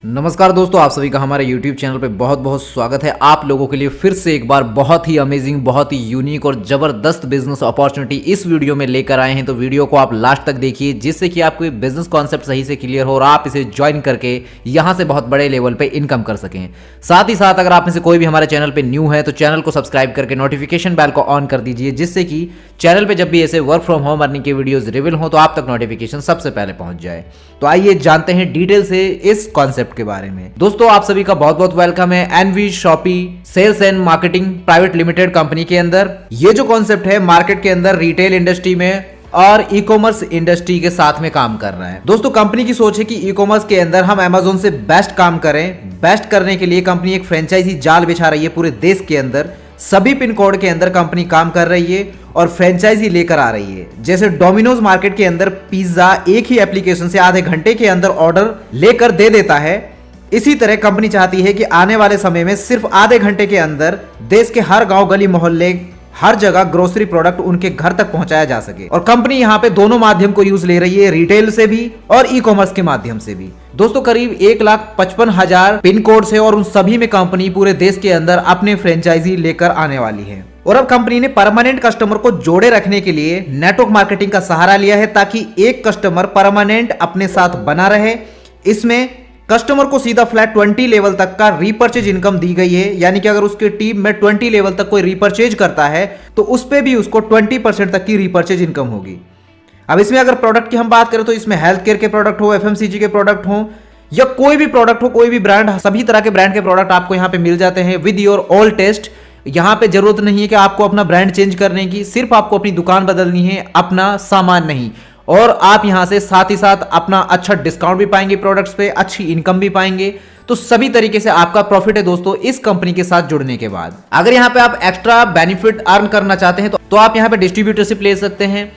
नमस्कार दोस्तों, आप सभी का हमारे YouTube चैनल पे बहुत बहुत स्वागत है। आप लोगों के लिए फिर से एक बार बहुत ही अमेजिंग, बहुत ही यूनिक और ज़बरदस्त बिजनेस अपॉर्चुनिटी इस वीडियो में लेकर आए हैं। तो वीडियो को आप लास्ट तक देखिए, जिससे कि आपको ये बिजनेस कॉन्सेप्ट सही से क्लियर हो और आप इसे ज्वाइन करके यहाँ से बहुत बड़े लेवल पर इनकम कर सकें। साथ ही साथ अगर आप में से कोई भी हमारे चैनल पर न्यू है तो चैनल को सब्सक्राइब करके नोटिफिकेशन बेल को ऑन कर दीजिए, जिससे कि चैनल पर जब भी ऐसे वर्क फ्रॉम होम अर्निंग के वीडियोज रिवील हो तो आप तक नोटिफिकेशन सबसे पहले पहुंच जाए। तो आइए जानते हैं डिटेल से इस कॉन्सेप्ट के बारे में। दोस्तों, आप सभी का बहुत बहुत वेलकम है NV Shoppe sales and marketing private limited company के अंदर। ये जो कॉन्सेप्ट है मार्केट के अंदर रिटेल इंडस्ट्री में और ई कॉमर्स इंडस्ट्री के साथ में काम कर रहा है। दोस्तों, कंपनी की सोच है कि ई कॉमर्स के अंदर हम अमेजोन से बेस्ट काम करें। बेस्ट करने के लिए कंपनी एक फ्रेंचाइजी जाल बिछा रही है पूरे देश के अंदर। सभी पिन कोड के अंदर कंपनी काम कर रही है और फ्रेंचाइजी लेकर आ रही है। जैसे डोमिनोज मार्केट के अंदर पिज्जा एक ही एप्लीकेशन से आधे घंटे के अंदर ऑर्डर लेकर दे देता है, इसी तरह कंपनी चाहती है कि आने वाले समय में सिर्फ आधे घंटे के अंदर देश के हर गांव गली मोहल्ले हर जगह ग्रोसरी प्रोडक्ट उनके घर तक पहुंचाया जा सके। और कंपनी यहां पे दोनों माध्यम को यूज ले रही है, रिटेल से भी और ई कॉमर्स के माध्यम से भी। दोस्तों, करीब 1,55,000 पिन कोड है और उन सभी में कंपनी पूरे देश के अंदर अपने फ्रेंचाइजी लेकर आने वाली है। और अब कंपनी ने परमानेंट कस्टमर को जोड़े रखने के लिए नेटवर्क मार्केटिंग का सहारा लिया है, ताकि एक कस्टमर परमानेंट अपने साथ बना रहे। इसमें कस्टमर को सीधा फ्लैट 20 लेवल तक का रीपर्चेज इनकम दी गई है, यानी कि अगर उसके टीम में 20 लेवल तक कोई रीपर्चेज करता है तो उस पे भी उसको 20% तक की रीपर्चेज इनकम होगी। अब इसमें अगर प्रोडक्ट की हम बात करें तो इसमें हेल्थ केयर के प्रोडक्ट हो, एफएमसीजी के प्रोडक्ट हो या कोई भी प्रोडक्ट हो, कोई भी ब्रांड, सभी तरह के ब्रांड के प्रोडक्ट आपको यहाँ पे मिल जाते हैं विद योर ऑल टेस्ट। यहाँ पे जरूरत नहीं है कि आपको अपना ब्रांड चेंज करने की, सिर्फ आपको अपनी दुकान बदलनी है, अपना सामान नहीं। और आप यहां से साथ ही साथ अपना अच्छा डिस्काउंट भी पाएंगे, प्रोडक्ट्स पे अच्छी इनकम भी पाएंगे। तो सभी तरीके से आपका प्रॉफिट है दोस्तों इस कंपनी के साथ जुड़ने के बाद। अगर यहां पे आप एक्स्ट्रा बेनिफिट अर्न करना चाहते हैं तो आप यहां पे डिस्ट्रीब्यूटरशिप ले सकते हैं।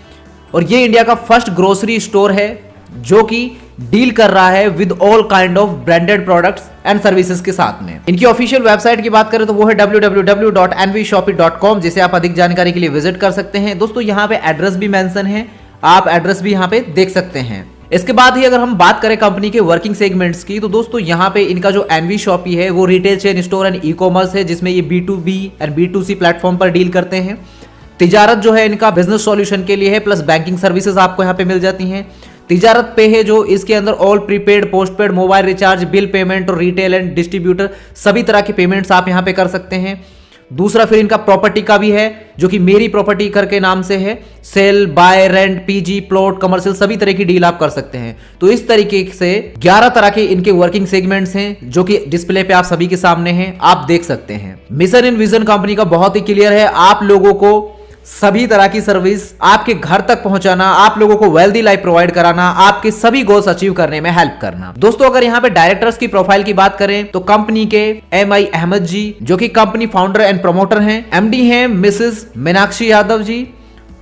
और ये इंडिया का फर्स्ट ग्रोसरी स्टोर है जो कि डील कर रहा है with all kind of branded products and services के साथ में। इनकी ऑफिशियल वेबसाइट की बात करें तो वो है www.nvshopee.com, जिसे आप अधिक जानकारी के लिए विजिट कर सकते हैं। दोस्तों, यहाँ पे एड्रेस भी मेंशन है, आप एड्रेस भी यहाँ पे देख सकते हैं। इसके बाद ही अगर हम बात करें कंपनी के वर्किंग सेगमेंट्स की, तो दोस्तों यहाँ पे इनका जो एनवी शॉपी है वो retail chain store and e commerce है, जिसमें ये B2B एंड B2C प्लेटफॉर्म पर डील करते हैं। तिजारत जो है इनका बिजनेस सॉल्यूशन के लिए है, प्लस बैंकिंग सर्विसेज आपको यहाँ पे मिल जाती हैं। तिजारत पे है जो इसके अंदर all prepaid, postpaid, mobile recharge, bill payment और रिटेल एंड डिस्ट्रीब्यूटर सभी तरह के पेमेंट्स आप यहाँ पे कर सकते हैं। दूसरा फिर इनका प्रॉपर्टी का भी है जो कि मेरी प्रॉपर्टी करके नाम से है। Sale, buy, rent, PG, plot, commercial सभी तरह की डील आप कर सकते हैं। तो इस तरीके से 11 तरह के इनके वर्किंग सेगमेंट्स हैं जो कि डिस्प्ले पे आप सभी के सामने हैं, आप देख सकते हैं। मिशन एंड विजन कंपनी का बहुत ही क्लियर है, आप लोगों को सभी तरह की सर्विस आपके घर तक पहुंचाना, आप लोगों को वेल्दी लाइफ प्रोवाइड कराना, आपके सभी गोल्स अचीव करने में हेल्प करना। दोस्तों, अगर यहाँ पे डायरेक्टर्स की प्रोफाइल की बात करें तो कंपनी के MI अहमद जी जो कि कंपनी फाउंडर एंड प्रमोटर हैं, MD हैं मिसेस मीनाक्षी यादव जी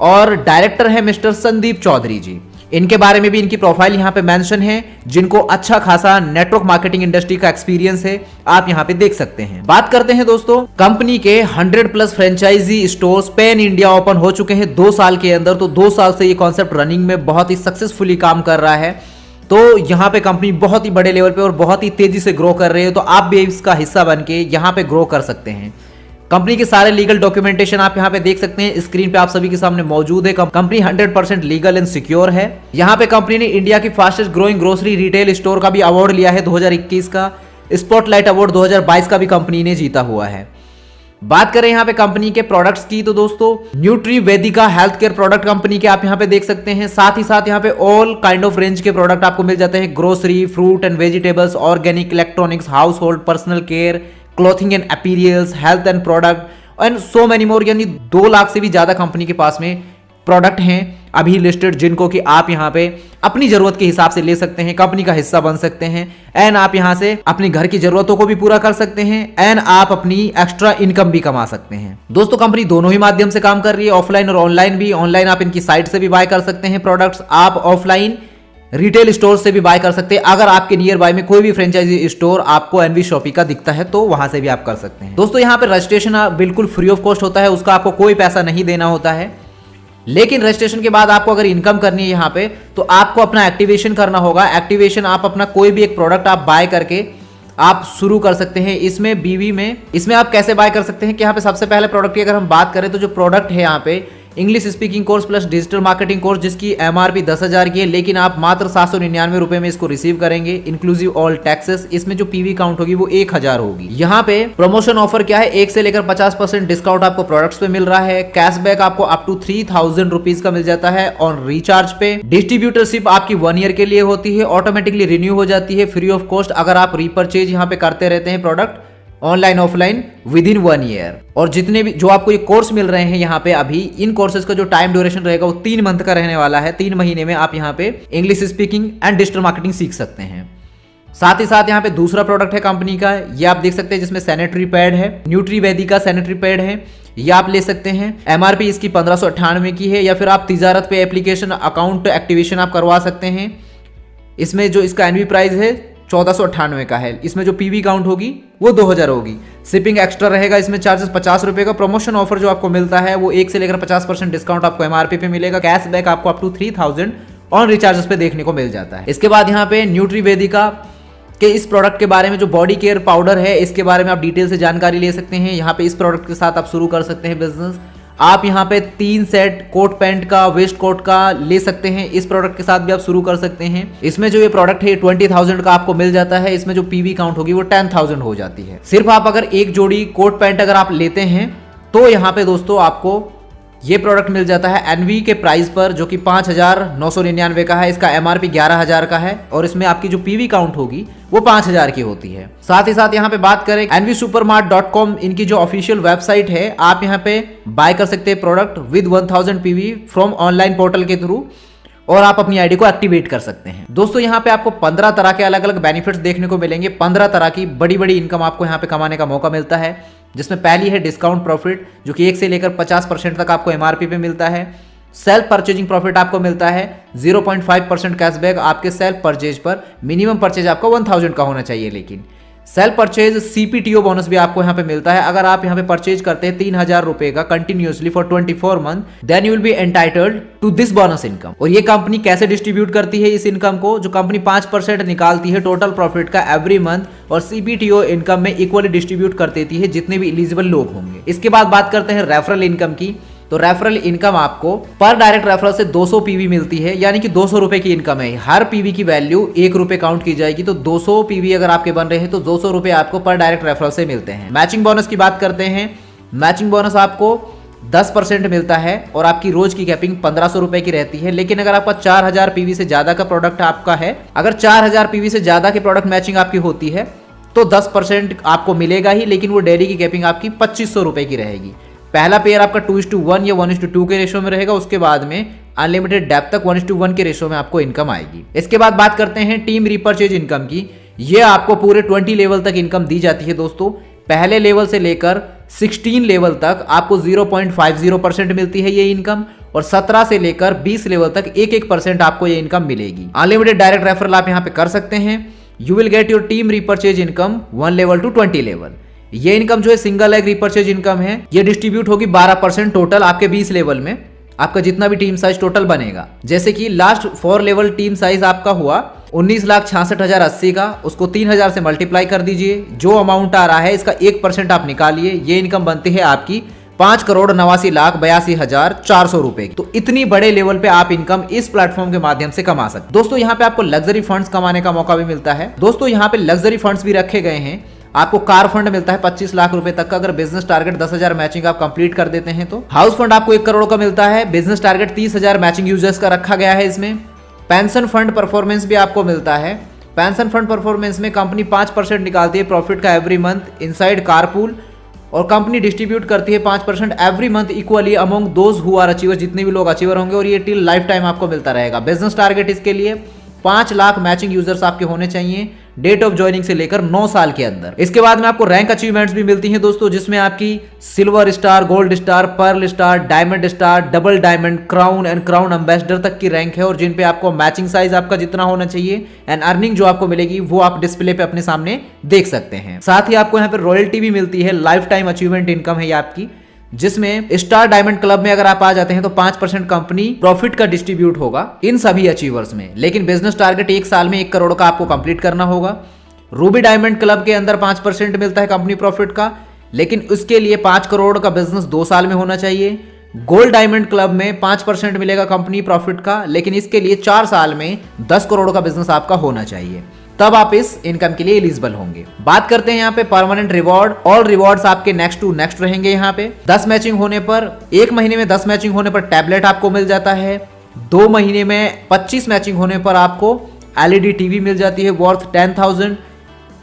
और डायरेक्टर है मिस्टर संदीप चौधरी जी। इनके बारे में भी इनकी प्रोफाइल यहाँ पे मेंशन है, जिनको अच्छा खासा नेटवर्क मार्केटिंग इंडस्ट्री का एक्सपीरियंस है, आप यहाँ पे देख सकते हैं। बात करते हैं दोस्तों, कंपनी के 100+ franchisee stores pan India open हो चुके हैं 2 साल के अंदर। तो 2 साल से ये कॉन्सेप्ट रनिंग में बहुत ही सक्सेसफुली काम कर रहा है। तो यहाँ पे कंपनी बहुत ही बड़े लेवल पे और बहुत ही तेजी से ग्रो कर रही है। तो आप भी इसका हिस्सा बन के यहाँ पे ग्रो कर सकते हैं। कंपनी के सारे लीगल डॉक्यूमेंटेशन आप यहां पे देख सकते हैं, स्क्रीन पे आप सभी के सामने मौजूद है। कंपनी 100% लीगल एंड सिक्योर है। यहां पे कंपनी ने इंडिया की fastest growing grocery retail store का भी अवार्ड लिया है 2021 का। स्पॉटलाइट अवार्ड 2022 का भी कंपनी ने जीता हुआ है। बात करें यहाँ पे कंपनी के प्रोडक्ट्स की तो दोस्तों न्यूट्री वेदिका हेल्थ केयर प्रोडक्ट कंपनी के आप यहाँ पे देख सकते हैं। साथ ही साथ यहाँ पे ऑल काइंड ऑफ रेंज के प्रोडक्ट आपको मिल जाते हैं, grocery, fruit and vegetables, organic, electronics, household, personal care, clothing and apparels, health and product and so many more. यानी 2 लाख से भी ज्यादा कंपनी के पास में प्रोडक्ट हैं अभी लिस्टेड, जिनको कि आप यहाँ पे अपनी जरूरत के हिसाब से ले सकते हैं, कंपनी का हिस्सा बन सकते हैं एंड आप यहाँ से अपने घर की जरूरतों को भी पूरा कर सकते हैं एंड आप अपनी एक्स्ट्रा इनकम भी कमा सकते हैं। दोस्तों, कंपनी दोनों ही माध्यम से काम कर रही है, ऑफलाइन और ऑनलाइन भी। ऑनलाइन आप इनकी साइट से भी बाय कर सकते हैं प्रोडक्ट्स, आप ऑफलाइन रिटेल स्टोर से भी बाय कर सकते हैं। अगर आपके नियर बाय में कोई भी फ्रेंचाइजी स्टोर आपको एनवी शॉपी का दिखता है तो वहां से भी आप कर सकते हैं। दोस्तों, यहाँ पे रजिस्ट्रेशन बिल्कुल फ्री ऑफ कॉस्ट होता है, उसका आपको कोई पैसा नहीं देना होता है। लेकिन रजिस्ट्रेशन के बाद आपको अगर इनकम करनी है यहाँ पे, तो आपको अपना एक्टिवेशन करना होगा। एक्टिवेशन आप अपना कोई भी एक प्रोडक्ट आप बाय करके आप शुरू कर सकते हैं। इसमें आप कैसे बाय कर सकते हैं कि यहाँ पे सबसे पहले प्रोडक्ट की अगर हम बात करें तो जो प्रोडक्ट है यहाँ पे English speaking course plus digital marketing course, जिसकी एमआरपी 10,000 की है, लेकिन आप मात्र 799 रुपए में इसको रिसीव करेंगे इंक्लूसिव ऑल टैक्सेस। इसमें जो पीवी काउंट होगी वो 1000 होगी। यहाँ पे प्रमोशन ऑफर क्या है, 1 से लेकर 50% डिस्काउंट आपको प्रोडक्ट्स पे मिल रहा है। कैशबैक आपको अप टू 3000 रुपीज का मिल जाता है ऑन रिचार्ज पे। डिस्ट्रीब्यूटरशिप आपकी 1 ईयर के लिए होती है, ऑटोमेटिकली रिन्यू हो जाती है फ्री ऑफ कॉस्ट अगर आप रीपरचेज यहाँ पे करते रहते हैं product online offline with in 1 year. और जितने भी जो आपको ये कोर्स मिल रहे हैं यहाँ पे अभी, इन कोर्सेज का जो टाइम ड्यूरेशन रहेगा वो 3 मंथ का रहने वाला है। 3 महीने में आप यहाँ पे English speaking and digital marketing सीख सकते हैं। साथ ही साथ यहाँ पे दूसरा प्रोडक्ट है कंपनी का, ये आप देख सकते हैं, जिसमें सैनिटरी पैड है, न्यूट्रीवेदी का सैनिटरी पैड है, ये आप ले सकते हैं। एमआरपी इसकी 1598 की है, या फिर आप तिजारत पे एप्लीकेशन अकाउंट एक्टिवेशन आप करवा सकते हैं। इसमें जो इसका एनवी प्राइस है 1498 का है। इसमें जो पीवी काउंट होगी वो 2000 होगी। शिपिंग एक्स्ट्रा रहेगा, इसमें चार्जेस 50 रुपए का। प्रमोशन ऑफर जो आपको मिलता है वो 1 से लेकर 50% डिस्काउंट आपको एमआरपी पे मिलेगा। कैशबैक आपको अप टू 3000 ऑन रिचार्जेस पे देखने को मिल जाता है। इसके बाद यहाँ पे न्यूट्रीवेदिका के इस प्रोडक्ट के बारे में जो बॉडी केयर पाउडर है, इसके बारे में आप डिटेल से जानकारी ले सकते हैं। यहाँ पे इस प्रोडक्ट के साथ आप शुरू कर सकते हैं बिजनेस। आप यहाँ पे 3 सेट कोट पैंट का, वेस्ट कोट का ले सकते हैं, इस प्रोडक्ट के साथ भी आप शुरू कर सकते हैं। इसमें जो ये प्रोडक्ट है 20,000 का आपको मिल जाता है। इसमें जो पीवी काउंट होगी वो 10,000 हो जाती है। सिर्फ आप अगर एक जोड़ी कोट पैंट अगर आप लेते हैं तो यहाँ पे दोस्तों आपको ये प्रोडक्ट मिल जाता है एनवी के प्राइस पर, जो कि 5,999 का है। इसका एमआरपी 11,000 का है और इसमें आपकी जो पीवी काउंट होगी वो 5,000 की होती है। साथ ही साथ यहाँ पे बात करें nvsupermart.com, इनकी जो ऑफिशियल वेबसाइट है, आप यहाँ पे बाय कर सकते हैं product with 1000 PV from online portal के थ्रू, और आप अपनी आईडी को एक्टिवेट कर सकते हैं। दोस्तों यहाँ पे आपको 15 तरह के अलग अलग बेनिफिट्स देखने को मिलेंगे। 15 तरह की बड़ी बड़ी इनकम आपको यहाँ पे कमाने का मौका मिलता है, जिसमें पहली है डिस्काउंट प्रॉफिट, जो कि 1 से लेकर 50% तक आपको एमआरपी पे मिलता है। सेल्फ परचेजिंग प्रॉफिट आपको मिलता है 0.5% कैशबैक आपके सेल्फ परचेज पर। मिनिमम परचेज आपका 1000 का होना चाहिए, लेकिन सेल्फ परचेज सीपीटीओ बोनस भी आपको यहाँ पे मिलता है। अगर आप यहाँ पे परचेज करते हैं 3000 रुपए का continuously for 24 month, then you will be entitled to this bonus income. और ये कंपनी कैसे डिस्ट्रीब्यूट करती है इस इनकम को, जो कंपनी 5% निकालती है टोटल प्रॉफिट का एवरी मंथ, और सीपीटीओ इनकम में इक्वली डिस्ट्रीब्यूट कर देती है जितने भी एलिजिबल लोग होंगे। इसके बाद बात करते हैं रेफरल इनकम की। तो रेफरल इनकम आपको पर डायरेक्ट रेफरल से 200 पीवी मिलती है, यानी कि 200 रुपए की इनकम है। हर पीवी की वैल्यू 1 रुपए काउंट की जाएगी, तो 200 पीवी अगर आपके बन रहे हैं तो 200 रुपए आपको पर डायरेक्ट रेफरल से मिलते हैं। मैचिंग बोनस की बात करते हैं। मैचिंग बोनस आपको 10% मिलता है और आपकी रोज की कैपिंग 1500 रुपए की रहती है। लेकिन अगर आपका 4000 पीवी से ज्यादा का प्रोडक्ट आपका है, अगर 4000 पीवी से ज्यादा की प्रोडक्ट मैचिंग आपकी होती है तो 10% आपको मिलेगा ही, लेकिन वो डेली की कैपिंग आपकी 2500 रुपए की रहेगी। पहला पेयर आपका 2:1 या 1:2 के रेशो में रहेगा। उसके बाद में अनलिमिटेड डेप्थ तक 1:1 के रेशो में आपको इनकम आएगी। इसके बाद बात करते हैं टीम रिपर्चेज इनकम की। ये आपको पूरे 20 लेवल तक इनकम दी जाती है दोस्तों। पहले लेवल से लेकर 16 लेवल तक आपको 0.50% मिलती है ये इनकम, और 17 से लेकर 20 लेवल तक 1% आपको ये इनकम मिलेगी। अनलिमिटेड डायरेक्ट रेफरल आप यहाँ पे कर सकते हैं। You will get your team repurchase income 1 level to 20 level. ये इनकम जो है सिंगल एग रिपर्चेज इनकम है, ये डिस्ट्रीब्यूट होगी 12% टोटल आपके 20 लेवल में। आपका जितना भी टीम साइज टोटल बनेगा, जैसे कि लास्ट 4 लेवल टीम साइज आपका हुआ 19,66,080 का, उसको 3000 से मल्टीप्लाई कर दीजिए। जो अमाउंट आ रहा है इसका 1% आप निकालिए, ये इनकम बनती है आपकी 5,89,82,400 रुपए। तो इतनी बड़े लेवल पे आप इनकम इस प्लेटफॉर्म के माध्यम से कमा सकते। दोस्तों यहाँ पे आपको लग्जरी फंड्स कमाने का मौका भी मिलता है। दोस्तों यहाँ पे लग्जरी फंड्स भी रखे गए हैं। आपको कार फंड मिलता है 25 लाख रुपए तक का, अगर बिजनेस टारगेट 10,000 मैचिंग आप कंप्लीट कर देते हैं तो। हाउस फंड आपको 1 करोड़ का मिलता है, बिजनेस टारगेट 30,000 मैचिंग यूजर्स का रखा गया है इसमें। पेंशन फंड परफॉर्मेंस भी आपको मिलता है। पेंशन फंड परफॉर्मेंस में कंपनी 5% निकालती है प्रॉफिट का एवरी मंथ इनसाइड कारपूल, और कंपनी डिस्ट्रीब्यूट करती है 5% every month equally among those who are achiever, जितने भी लोग अचीवर होंगे, और ये टिल लाइफ टाइम आपको मिलता रहेगा। बिजनेस टारगेट इसके लिए 5 लाख मैचिंग यूजर्स आपके होने चाहिए डेट ऑफ ज्वाइनिंग से लेकर 9 साल के अंदर। इसके बाद में आपको रैंक अचीवमेंट्स भी मिलती हैं दोस्तों, जिसमें आपकी silver star, gold star, pearl star, diamond star, double diamond, crown and crown ambassador तक की रैंक है, और जिन पे आपको मैचिंग साइज आपका जितना होना चाहिए एंड अर्निंग जो आपको मिलेगी वो आप डिस्प्ले पे अपने सामने देख सकते हैं। साथ ही आपको यहाँ पे रॉयल्टी भी मिलती है, लाइफ टाइम अचीवमेंट इनकम है ये आपकी, जिसमें स्टार डायमंड क्लब में अगर आप आ जाते हैं तो 5% कंपनी प्रॉफिट का डिस्ट्रीब्यूट होगा इन सभी अचीवर्स में। लेकिन बिजनेस टारगेट 1 साल में 1 करोड़ का आपको कंप्लीट करना होगा। रूबी डायमंड क्लब के अंदर 5% मिलता है कंपनी प्रॉफिट का, लेकिन उसके लिए 5 करोड़ का बिजनेस 2 साल में होना चाहिए। गोल्ड डायमंड क्लब में 5% मिलेगा कंपनी प्रॉफिट का, लेकिन इसके लिए 4 साल में 10 करोड़ का बिजनेस आपका होना चाहिए, तब आप इस इनकम के लिए एलिजिबल होंगे। बात करते हैं यहाँ पे परमानेंट रिवॉर्ड। ऑल रिवॉर्ड्स आपके नेक्स्ट टू नेक्स्ट रहेंगे। यहाँ पे 10 मैचिंग होने पर, 1 महीने में 10 मैचिंग होने पर टैबलेट आपको मिल जाता है। 2 महीने में 25 मैचिंग होने पर आपको एलईडी टीवी मिल जाती है वर्थ 10,000।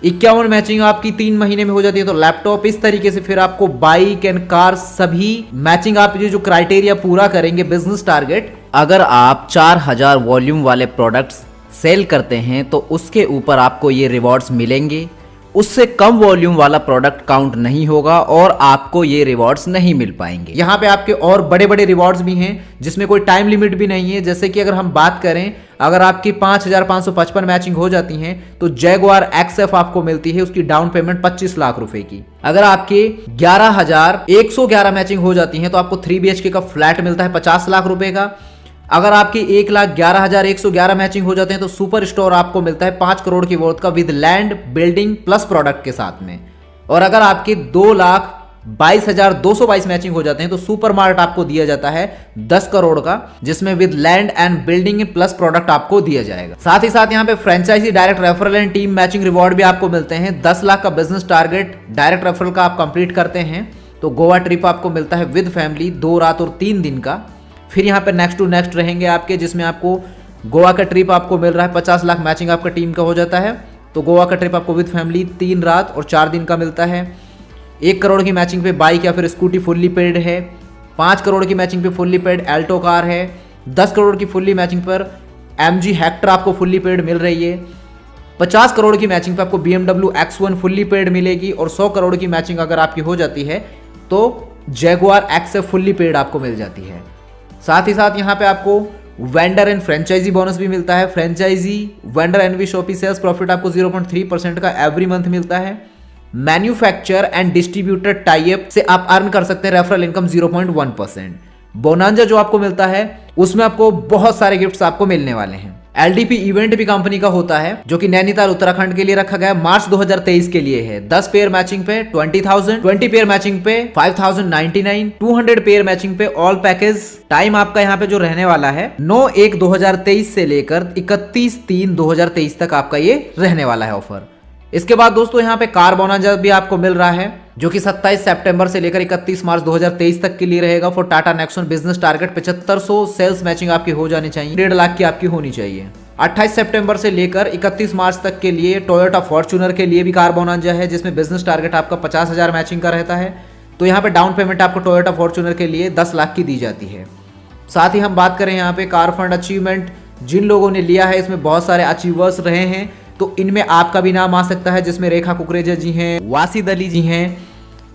51 मैचिंग आपकी 3 महीने में हो जाती है तो लैपटॉप। इस तरीके से फिर आपको बाइक एंड कार सभी मैचिंग आप जो क्राइटेरिया पूरा करेंगे बिजनेस टारगेट, अगर आप 4000 वॉल्यूम वाले प्रोडक्ट्स सेल करते हैं तो उसके ऊपर आपको ये रिवॉर्ड्स मिलेंगे। उससे कम वॉल्यूम वाला प्रोडक्ट काउंट नहीं होगा और आपको ये रिवॉर्ड्स नहीं मिल पाएंगे। यहाँ पे आपके और बड़े बड़े रिवॉर्ड्स भी हैं जिसमें कोई टाइम लिमिट भी नहीं है। जैसे कि अगर हम बात करें, अगर आपकी 5555 मैचिंग हो जाती हैं तो जैगुआर XF आपको मिलती है, उसकी डाउन पेमेंट 25 लाख रुपए की। अगर आपकी 11,111 मैचिंग हो जाती हैं तो आपको 3 BHK का फ्लैट मिलता है 50 लाख रुपए का। अगर आपकी 1,11,111 मैचिंग हो जाते हैं तो सुपर स्टोर आपको मिलता है 5 करोड़ की वर्थ का with land, building plus product के साथ में। और अगर आपकी 2,22,222 मैचिंग हो जाते हैं तो सुपर मार्ट आपको दिया जाता है 10 करोड़ का, जिसमें with land and building plus product आपको दिया जाएगा। साथ ही साथ यहाँ पे franchisee direct referral and team matching reward भी आपको मिलते हैं। 10 लाख का बिजनेस टारगेट डायरेक्ट रेफरल का आप कंप्लीट करते हैं तो गोवा ट्रिप आपको मिलता है विद फैमिली 2 रात और 3 दिन का। फिर यहाँ पे नेक्स्ट टू नेक्स्ट रहेंगे आपके, जिसमें आपको गोवा का ट्रिप आपको मिल रहा है 50 लाख मैचिंग आपका टीम का हो जाता है तो गोवा का ट्रिप आपको विद फैमिली 3 रात और 4 दिन का मिलता है। 1 करोड़ की मैचिंग पे बाइक या फिर स्कूटी फुल्ली पेड है। 5 करोड़ की मैचिंग पे फुल्ली पेड एल्टो कार है। 10 करोड़ की फुल्ली मैचिंग पर MG हेक्टर आपको फुल्ली पेड मिल रही है। 50 करोड़ की मैचिंग पे आपको BMW X1 फुल्ली पेड मिलेगी और 100 करोड़ की मैचिंग अगर आपकी हो जाती है तो जैगुआर XF फुल्ली पेड आपको मिल जाती है। साथ ही साथ यहाँ पे आपको वेंडर एंड फ्रेंचाइजी बोनस भी मिलता है। Franchisee vendor NV Shoppe sales profit आपको 0.3% का एवरी मंथ मिलता है। मैन्युफैक्चर एंड डिस्ट्रीब्यूटर टाइप से आप अर्न कर सकते हैं रेफरल इनकम 0.1%। बोनांजा जो आपको मिलता है उसमें आपको बहुत सारे गिफ्ट्स आपको मिलने वाले हैं। LDP इवेंट भी कंपनी का होता है जो कि नैनीताल उत्तराखंड के लिए रखा गया है, मार्च 2023 के लिए है। 10 पेयर मैचिंग पे 20,000, 20 पेयर मैचिंग पे 5,099, 200 पेयर मैचिंग पे ऑल पैकेज। टाइम आपका यहाँ पे जो रहने वाला है 9/1/2023 से लेकर 31/3/2023 तक आपका ये रहने वाला है ऑफर। इसके बाद दोस्तों यहाँ पे कार बोनांजा भी आपको मिल रहा है जो कि 27 सितंबर से लेकर 31 मार्च 2023 तक के लिए रहेगा। For Tata Nexon business target 7500 sales matching आपकी हो जानी चाहिए, 1.5 लाख की आपकी होनी चाहिए। 28 सितंबर से लेकर 31 मार्च तक के लिए टोयोटा फॉर्च्यूनर के लिए भी कार बोनांजा है जिसमें बिजनेस टारगेट आपका 50,000 मैचिंग का रहता है। तो यहाँ पे डाउन पेमेंट आपको टोयोटा फॉर्च्यूनर के लिए 10 लाख की दी जाती है। साथ ही हम बात करें यहाँ पे कार फंड अचीवमेंट जिन लोगों ने लिया है, इसमें बहुत सारे अचीवर्स रहे हैं तो इनमें आपका भी नाम आ सकता है, जिसमें रेखा कुकरेजा जी हैं, वासिद अली जी हैं,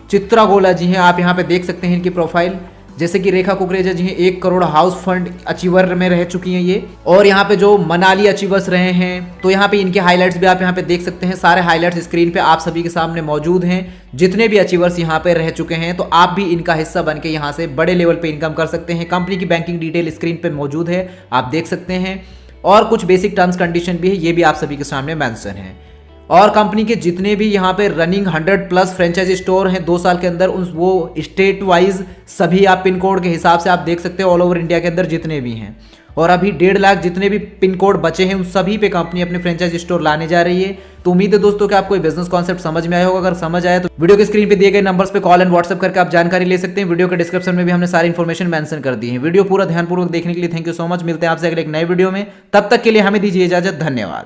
चित्रा गोला जी हैं। आप यहाँ पे देख सकते हैं इनकी प्रोफाइल। जैसे कि रेखा कुकरेजा जी हैं 1 करोड़ हाउस फंड अचीवर में रह चुकी हैं ये। और यहाँ पे जो मनाली अचीवर्स रहे हैं तो यहाँ पे इनके हाइलाइट्स भी आप यहाँ पे देख सकते हैं। सारे हाइलाइट्स स्क्रीन पे आप सभी के सामने मौजूद हैं। जितने भी अचीवर्स यहाँ पे रह चुके हैं तो आप भी इनका हिस्सा बन के यहाँ से बड़े लेवल पे इनकम कर सकते हैं। कंपनी की बैंकिंग डिटेल स्क्रीन पे मौजूद है, आप देख सकते हैं। और कुछ बेसिक टर्म्स कंडीशन भी है, ये भी आप सभी के सामने मेंशन है। और कंपनी के जितने भी यहाँ पे रनिंग 100+ फ्रेंचाइजी स्टोर हैं 2 साल के अंदर, वो स्टेट वाइज सभी आप पिन कोड के हिसाब से आप देख सकते हो ऑल ओवर इंडिया के अंदर जितने भी हैं। और अभी 1.5 लाख जितने भी पिन कोड बचे हैं उन सभी पे कंपनी अपने फ्रेंचाइजी स्टोर लाने जा रही है। तो उम्मीद है दोस्तों कि आपको ये बिजनेस कॉन्सेप्ट समझ में आया होगा। अगर समझ आया तो वीडियो के स्क्रीन पे दिए गए नंबर्स पे कॉल एंड व्हाट्सएप करके आप जानकारी ले सकते हैं। वीडियो के डिस्क्रिप्शन में भी हमने सारी इन्फॉर्मेशन मेंशन कर दी है। वीडियो पूरा ध्यानपूर्वक देखने के लिए थैंक यू सो मच। मिलते हैं आपसे अगले एक नए वीडियो में, तब तक के लिए हमें दीजिए इजाजत। धन्यवाद।